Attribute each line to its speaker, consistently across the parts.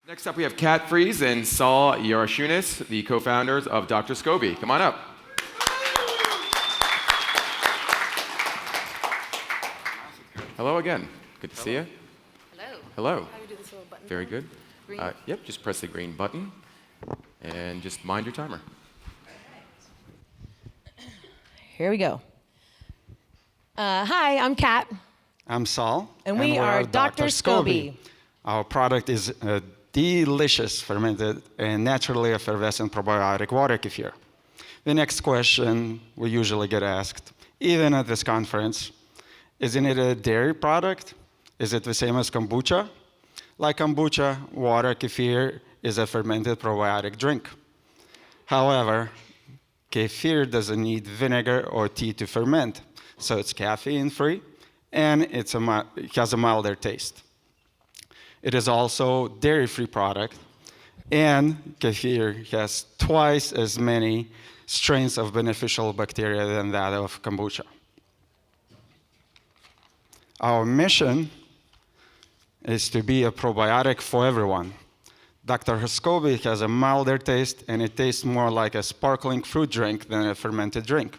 Speaker 1: Next up, we have Kat Fries and Saul Yarashunas, the co-founders of Dr. Scobii. Come on up. Hello again. Good to see you.
Speaker 2: Hello.
Speaker 1: Hello.
Speaker 2: How do you do this little button?
Speaker 1: Very good.
Speaker 2: Green.
Speaker 1: Yep, just press the green button and just mind your timer.
Speaker 2: Here we go. Hi, I'm Kat.
Speaker 3: I'm Saul.
Speaker 2: And we are Dr. Scobii.
Speaker 3: Our product is a delicious fermented and naturally effervescent probiotic water kefir. The next question we usually get asked, even at this conference, isn't it a dairy product? Is it the same as kombucha? Like kombucha, water kefir is a fermented probiotic drink. However, kefir doesn't need vinegar or tea to ferment, so it's caffeine-free, and it has a milder taste. It is also dairy-free product, and kefir has twice as many strains of beneficial bacteria than that of kombucha. Our mission is to be a probiotic for everyone. Dr. Scobii has a milder taste, and it tastes more like a sparkling fruit drink than a fermented drink.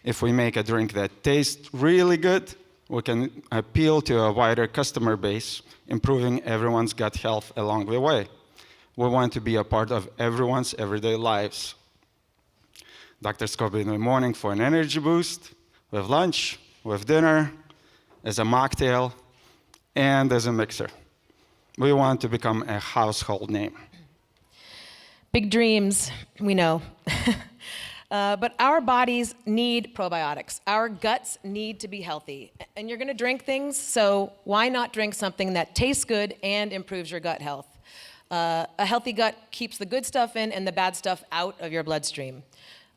Speaker 3: If we make a drink that tastes really good, we can appeal to a wider customer base, improving everyone's gut health along the way. We want to be a part of everyone's everyday lives. Dr. Scobii in the morning for an energy boost, with lunch, with dinner, as a mocktail, and as a mixer. We want to become a household name.
Speaker 2: Big dreams, we know. But our bodies need probiotics. Our guts need to be healthy. And you're going to drink things, so why not drink something that tastes good and improves your gut health? A healthy gut keeps the good stuff in and the bad stuff out of your bloodstream.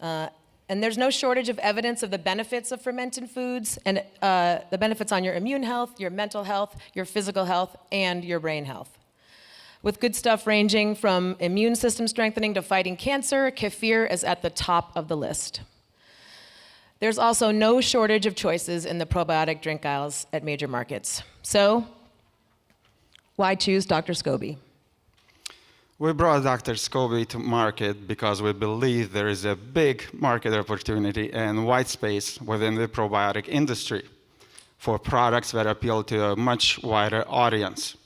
Speaker 2: And there's no shortage of evidence of the benefits of fermented foods and the benefits on your immune health, your mental health, your physical health, and your brain health. With good stuff ranging from immune system strengthening to fighting cancer, kefir is at the top of the list. There's also no shortage of choices in the probiotic drink aisles at major markets. So, why choose Dr. Scobii?
Speaker 3: We brought Dr. Scobii to market because we believe there is a big market opportunity and white space within the probiotic industry for products that appeal to a much wider audience.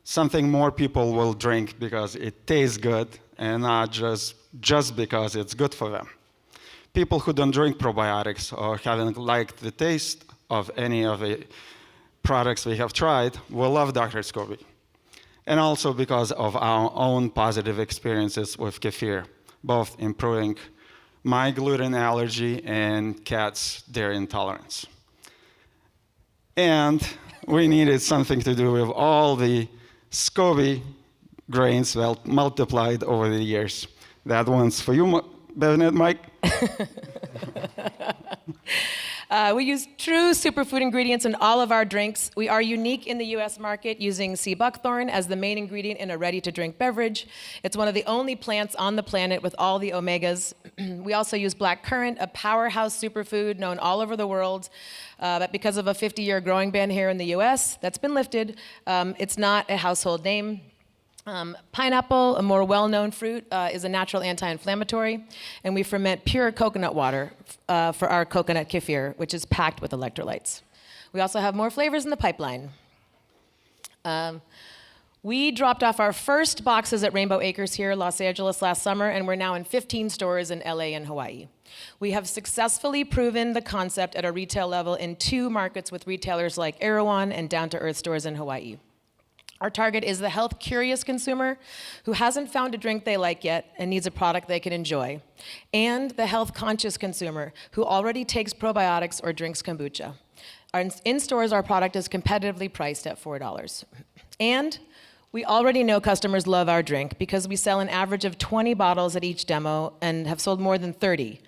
Speaker 3: Something more people will drink because it tastes good and not just because it's good for them. People who don't drink probiotics or haven't liked the taste of any of the products we have tried will love Dr. Scobii. And also because of our own positive experiences with kefir, both improving my gluten allergy and Kat's dairy intolerance. And we needed something to do with all the Scobii grains well multiplied over the years. That one's for you, BevNET, Mike.
Speaker 2: We use true superfood ingredients in all of our drinks. We are unique in the US market using sea buckthorn as the main ingredient in a ready-to-drink beverage. It's one of the only plants on the planet with all the omegas. We also use black currant, a powerhouse superfood known all over the world. But because of a 50-year growing ban here in the US that's been lifted, it's not a household name. Pineapple, a more well-known fruit, is a natural anti-inflammatory, and we ferment pure coconut water for our coconut kefir, which is packed with electrolytes. We also have more flavors in the pipeline. We dropped off our first boxes at Rainbow Acres here in Los Angeles last summer, and we're now in 15 stores in LA and Hawaii. We have successfully proven the concept at a retail level in 2 markets with retailers like Erewhon and Down to Earth stores in Hawaii. Our target is the health-curious consumer who hasn't found a drink they like yet and needs a product they can enjoy, and the health-conscious consumer who already takes probiotics or drinks kombucha. In stores, our product is competitively priced at $4. And we already know customers love our drink because we sell an average of 20 bottles at each demo and have sold more than 30,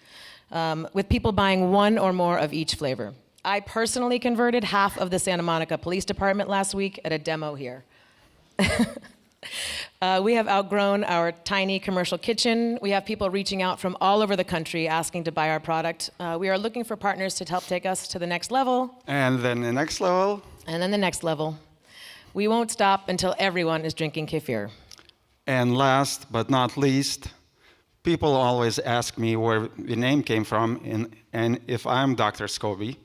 Speaker 2: with people buying 1 or more of each flavor. I personally converted half of the Santa Monica Police Department last week at a demo here. We have outgrown our tiny commercial kitchen. We have people reaching out from all over the country asking to buy our product. We are looking for partners to help take us to the next level.
Speaker 3: And then the next level.
Speaker 2: And then the next level. We won't stop until everyone is drinking kefir.
Speaker 3: And last but not least, people always ask me where the name came from, and if I'm Dr. Scobii,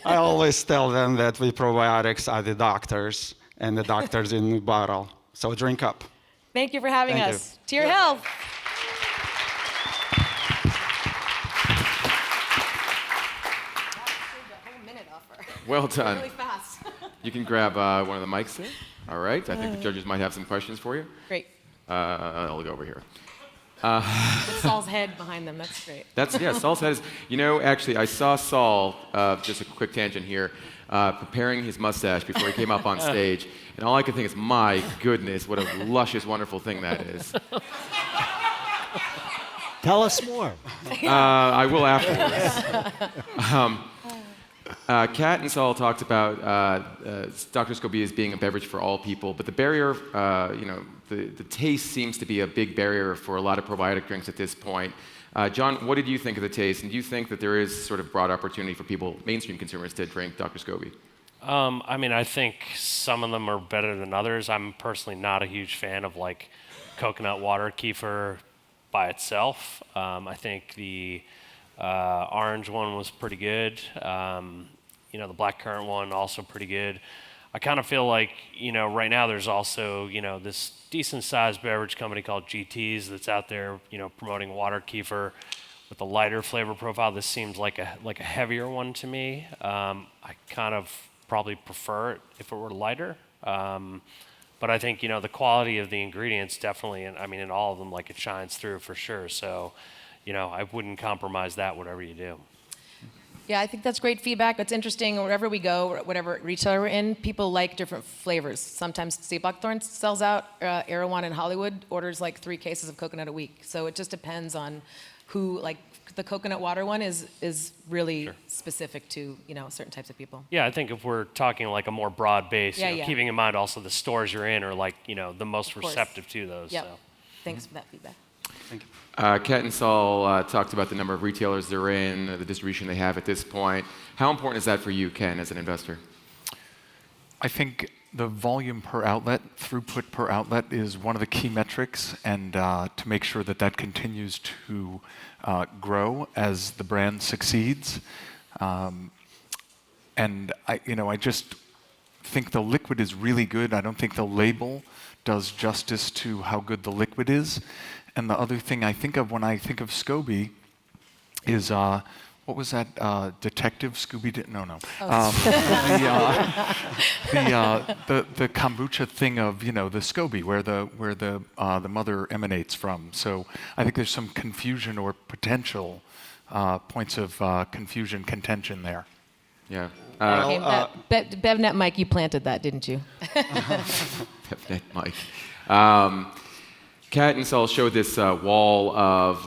Speaker 3: I always tell them that we probiotics are the doctors, and the doctors in the bottle. So drink up.
Speaker 2: Thank you for having
Speaker 3: Thank
Speaker 2: us. To your health.
Speaker 1: Well done.
Speaker 2: Really fast.
Speaker 1: You can grab one of the mics there. All right. I think the judges might have some questions for you.
Speaker 2: Great.
Speaker 1: I'll go over here.
Speaker 2: With Saul's head behind them. That's great.
Speaker 1: Saul's head is. Actually, I saw Saul. Just a quick tangent here. Preparing his mustache before he came up on stage, and all I could think is, my goodness, what a luscious, wonderful thing that is.
Speaker 4: Tell us more.
Speaker 1: I will afterwards. Kat and Saul talked about Dr. Scobii as being a beverage for all people, but the barrier, the taste seems to be a big barrier for a lot of probiotic drinks at this point. John, what did you think of the taste, and do you think that there is sort of broad opportunity for people, mainstream consumers, to drink Dr. Scobii?
Speaker 5: I think some of them are better than others. I'm personally not a huge fan of like coconut water kefir by itself. I think the orange one was pretty good. The blackcurrant one also pretty good. I kind of feel like, right now there's also, this decent sized beverage company called GT's that's out there, promoting water kefir with a lighter flavor profile. This seems like a heavier one to me. I kind of probably prefer it if it were lighter. But I think, the quality of the ingredients definitely, in all of them, like it shines through for sure. So, I wouldn't compromise that, whatever you do.
Speaker 2: Yeah, I think that's great feedback. It's interesting, wherever we go, whatever retailer we're in, people like different flavors. Sometimes Steve Blackthorne sells out. Erewhon in Hollywood orders like 3 cases of coconut a week. So it just depends on who, like the coconut water one is really specific to, certain types of people.
Speaker 5: Yeah, I think if we're talking like a more broad base, keeping in mind also the stores you're in are like, the most receptive to those.
Speaker 2: Yep.
Speaker 5: So.
Speaker 2: Thanks for that feedback.
Speaker 3: Thank you.
Speaker 1: Kat and Saul talked about the number of retailers they're in, the distribution they have at this point. How important is that for you, Ken, as an investor?
Speaker 6: I think the volume per outlet, throughput per outlet, is one of the key metrics, and to make sure that that continues to grow as the brand succeeds. And I just think the liquid is really good. I don't think the label does justice to how good the liquid is. And the other thing I think of when I think of Scobii is, what was that, Detective Scooby? No. The kombucha thing of, the Scobii, where the mother emanates from. So I think there's some confusion or potential points of contention there.
Speaker 1: Yeah.
Speaker 2: BevNet, Mike, you planted that, didn't you?
Speaker 1: BevNet, Mike. Kat and Saul showed this wall of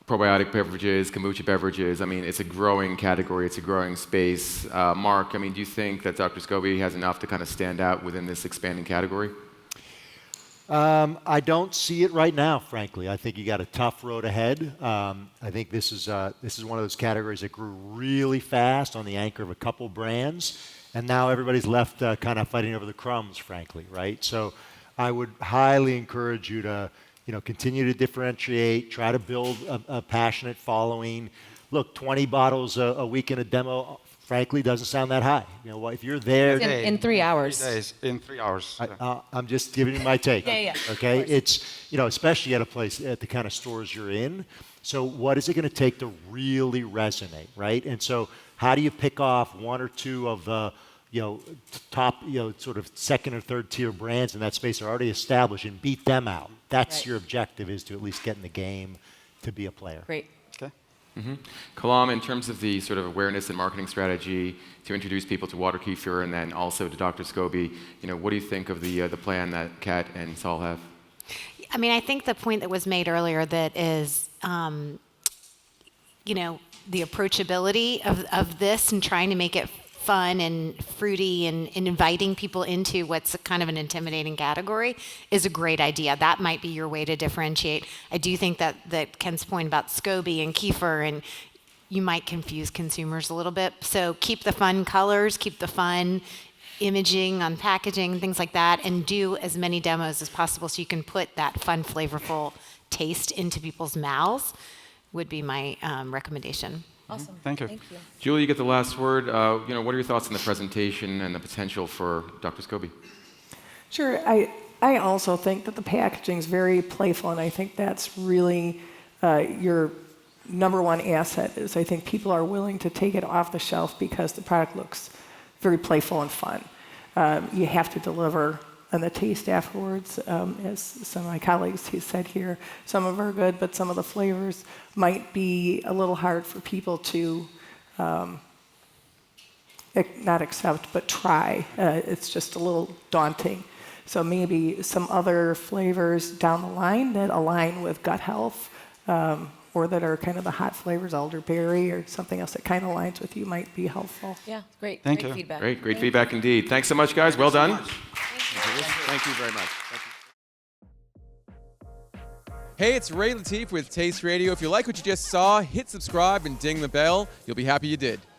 Speaker 1: probiotic beverages, kombucha beverages. It's a growing category. It's a growing space. Mark, do you think that Dr. Scobii has enough to kind of stand out within this expanding category?
Speaker 4: I don't see it right now, frankly. I think you got a tough road ahead. I think this is one of those categories that grew really fast on the anchor of a couple brands, and now everybody's left kind of fighting over the crumbs, frankly, right? So I would highly encourage you to, continue to differentiate, try to build a passionate following. Look, 20 bottles a week in a demo, frankly, doesn't sound that high. If you're there
Speaker 2: in 3 hours.
Speaker 3: 3 days, in 3 hours.
Speaker 4: I'm just giving you my take.
Speaker 2: Yeah.
Speaker 4: Okay, it's especially at the kind of stores you're in. So what is it going to take to really resonate, right? And so how do you pick off 1 or 2 of the top, sort of second or third tier brands in that space are already established and beat them out? That's your objective, is to at least get in the game to be a player.
Speaker 2: Great.
Speaker 3: Okay.
Speaker 1: Mm-hmm. Kalam, in terms of the sort of awareness and marketing strategy to introduce people to water kefir and then also to Dr. Scobii, what do you think of the plan that Kat and Saul have?
Speaker 7: I think the point that was made earlier that is, the approachability of this and trying to make it fun and fruity and inviting people into what's kind of an intimidating category is a great idea. That might be your way to differentiate. I do think that Ken's point about Scobii and kefir, and you might confuse consumers a little bit. So keep the fun colors, keep the fun imaging on packaging, things like that, and do as many demos as possible so you can put that fun, flavorful taste into people's mouths would be my recommendation.
Speaker 2: Awesome.
Speaker 3: Thank you.
Speaker 2: Thank you.
Speaker 1: Julie, you get the last word. What are your thoughts on the presentation and the potential for Dr. Scobii?
Speaker 8: Sure. I also think that the packaging is very playful, and I think that's really your number one asset. Is I think people are willing to take it off the shelf because the product looks very playful and fun. You have to deliver on the taste afterwards, as some of my colleagues said here. Some of them are good, but some of the flavors might be a little hard for people to not accept, but try. It's just a little daunting. So maybe some other flavors down the line that align with gut health, or that are kind of the hot flavors, elderberry or something else that kind of aligns with you might be helpful.
Speaker 2: Yeah, great.
Speaker 3: Thank
Speaker 2: great
Speaker 3: you.
Speaker 2: feedback.
Speaker 1: Great feedback indeed. Thanks so much, guys. Well done.
Speaker 9: Thank you very much. Hey, it's Ray Latif with Taste Radio. If you like what you just saw, hit subscribe and ding the bell. You'll be happy you did.